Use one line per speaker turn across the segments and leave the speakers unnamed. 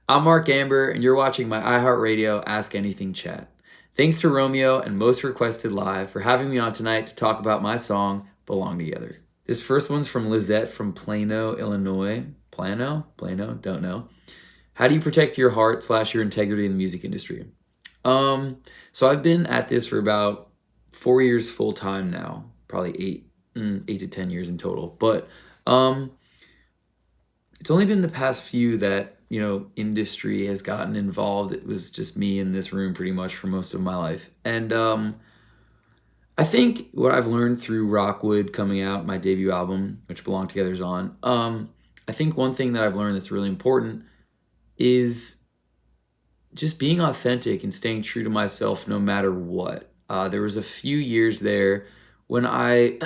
I'm Mark Ambor, and you're watching my iHeartRadio Ask Anything Chat. Thanks to Romeo and Most Requested Live for having me on tonight to talk about my song, Belong Together. This first one's from Lizette from Plano, Illinois. Plano? Don't know. How do you protect your heart / your integrity in the music industry? So I've been at this for about 4 years full time now, probably 8 to 10 years in total. But it's only been the past few that, industry has gotten involved. It was just me in this room pretty much for most of my life. And I think what I've learned through Rockwood coming out, my debut album, which Belong Together's on, I think one thing that I've learned that's really important is just being authentic and staying true to myself no matter what. There was a few years there when I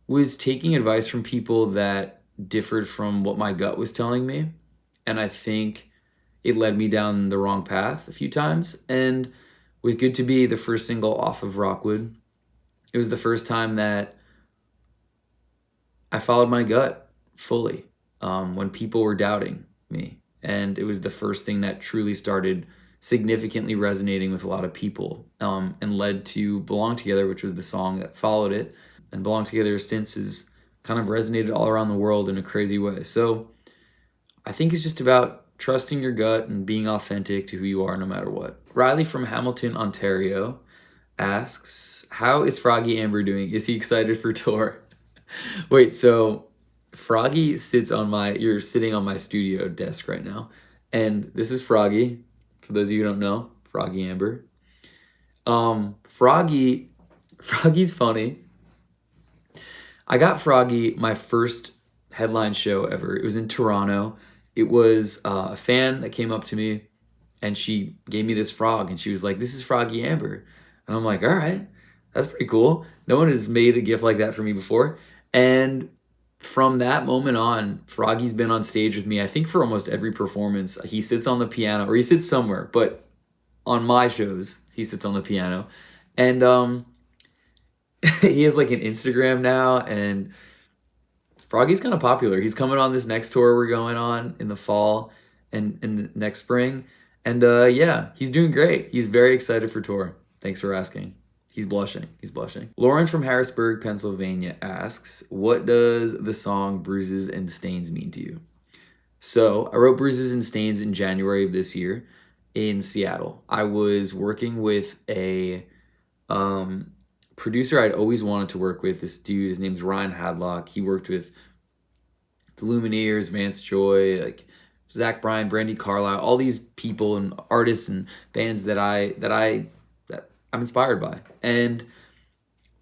was taking advice from people that differed from what my gut was telling me. And I think it led me down the wrong path a few times. And with Good to Be, the first single off of Rockwood, it was the first time that I followed my gut fully when people were doubting me. And it was the first thing that truly started significantly resonating with a lot of people and led to Belong Together, which was the song that followed it. And Belong Together since has kind of resonated all around the world in a crazy way. So I think it's just about trusting your gut and being authentic to who you are no matter what. Riley from Hamilton, Ontario asks, how is Froggy Ambor doing? Is he excited for tour? Wait, so Froggy you're sitting on my studio desk right now. And this is Froggy. For those of you who don't know, Froggy Ambor. Froggy's funny. I got Froggy my first headline show ever. It was in Toronto. It was a fan that came up to me and she gave me this frog and she was like, this is Froggy Ambor. And I'm like, all right, that's pretty cool. No one has made a gift like that for me before. And from that moment on, Froggy's been on stage with me, I think for almost every performance. He sits on the piano, or he sits somewhere, but on my shows, he sits on the piano. And he has like an Instagram now, and Froggy's kind of popular. He's coming on this next tour we're going on in the fall and in the next spring. And yeah, he's doing great. He's very excited for tour. Thanks for asking. He's blushing. Lauren from Harrisburg, Pennsylvania asks, what does the song Bruises and Stains mean to you? So I wrote Bruises and Stains in January of this year in Seattle. I was working with a producer I'd always wanted to work with. This dude, his name's Ryan Hadlock. He worked with the Lumineers, Vance Joy, like Zach Bryan, Brandy Carlisle, all these people and artists and bands that I'm inspired by. And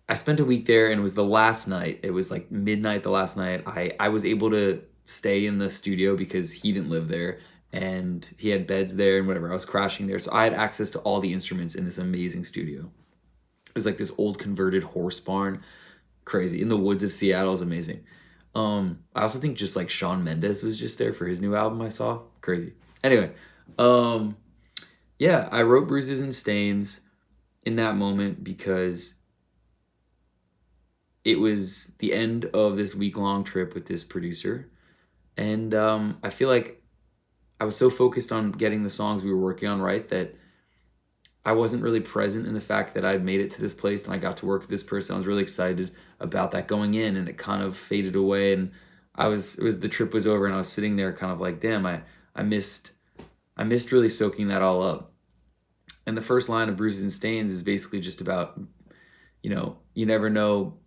I spent a week there, and it was the last night. It was like midnight the last night. I was able to stay in the studio because he didn't live there and he had beds there and whatever. I was crashing there. So I had access to all the instruments in this amazing studio. It was like this old converted horse barn. Crazy. In the woods of Seattle. It was amazing. I also think just like Shawn Mendes was just there for his new album I saw. Crazy. Anyway, yeah, I wrote Bruises and Stains in that moment because it was the end of this week-long trip with this producer. And I feel like I was so focused on getting the songs we were working on right that I wasn't really present in the fact that I'd made it to this place and I got to work with this person. I was really excited about that going in, and it kind of faded away. And the trip was over and I was sitting there kind of like, damn, I missed really soaking that all up. And the first line of Bruises and Stains is basically just about, you never know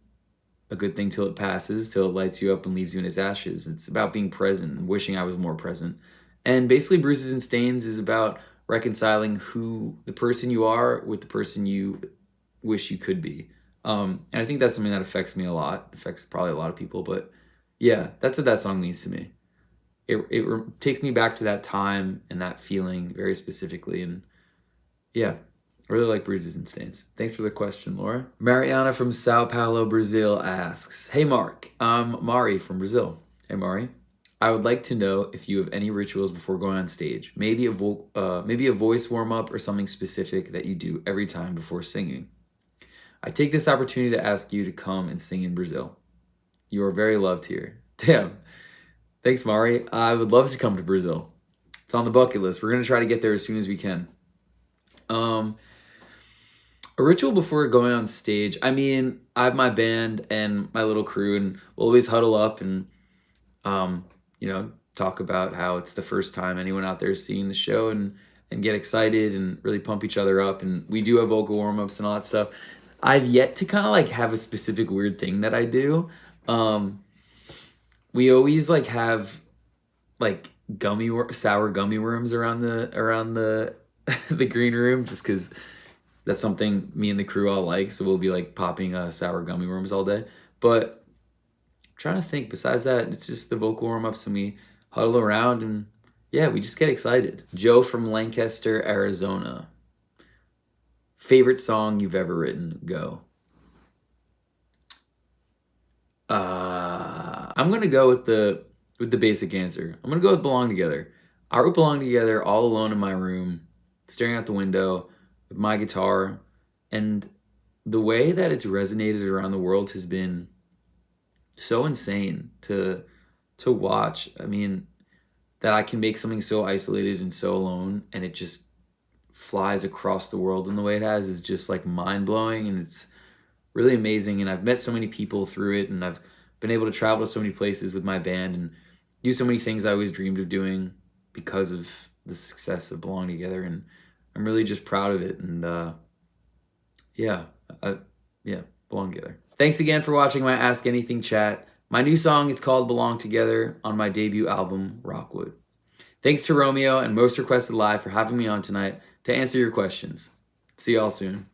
a good thing till it passes, till it lights you up and leaves you in its ashes. It's about being present and wishing I was more present. And basically Bruises and Stains is about reconciling the person you are with the person you wish you could be. And I think that's something that affects me a lot. Affects probably a lot of people, but yeah, that's what that song means to me. It takes me back to that time and that feeling very specifically. And yeah, I really like Bruises and Stains. Thanks for the question, Laura. Mariana from Sao Paulo, Brazil asks, hey Mark, I'm Mari from Brazil. Hey Mari. I would like to know if you have any rituals before going on stage. Maybe a voice warm-up or something specific that you do every time before singing. I take this opportunity to ask you to come and sing in Brazil. You are very loved here. Damn. Thanks, Mari. I would love to come to Brazil. It's on the bucket list. We're gonna try to get there as soon as we can. A ritual before going on stage. I mean, I have my band and my little crew, and we'll always huddle up and talk about how it's the first time anyone out there is seeing the show, and get excited and really pump each other up. And we do have vocal warm-ups and all that stuff. I've yet to kind of like have a specific weird thing that I do. We always like have like sour gummy worms around the the green room, just because that's something me and the crew all like. So we'll be like popping sour gummy worms all day. But I'm trying to think, besides that, it's just the vocal warm-ups, and we huddle around, and yeah, we just get excited. Joe from Lancaster, Arizona. Favorite song you've ever written? Go. I'm gonna go with the basic answer. I'm gonna go with Belong Together. I wrote Belong Together all alone in my room, staring out the window with my guitar, and the way that it's resonated around the world has been so insane to watch. I mean, that I can make something so isolated and so alone, and it just flies across the world in the way it has, is just like mind-blowing, and it's really amazing. And I've met so many people through it, and I've been able to travel to so many places with my band and do so many things I always dreamed of doing because of the success of Belong Together. And I'm really just proud of it. And yeah, Belong Together. Thanks again for watching my Ask Anything chat. My new song is called Belong Together on my debut album, Rockwood. Thanks to Romeo and Most Requested Live for having me on tonight to answer your questions. See y'all soon.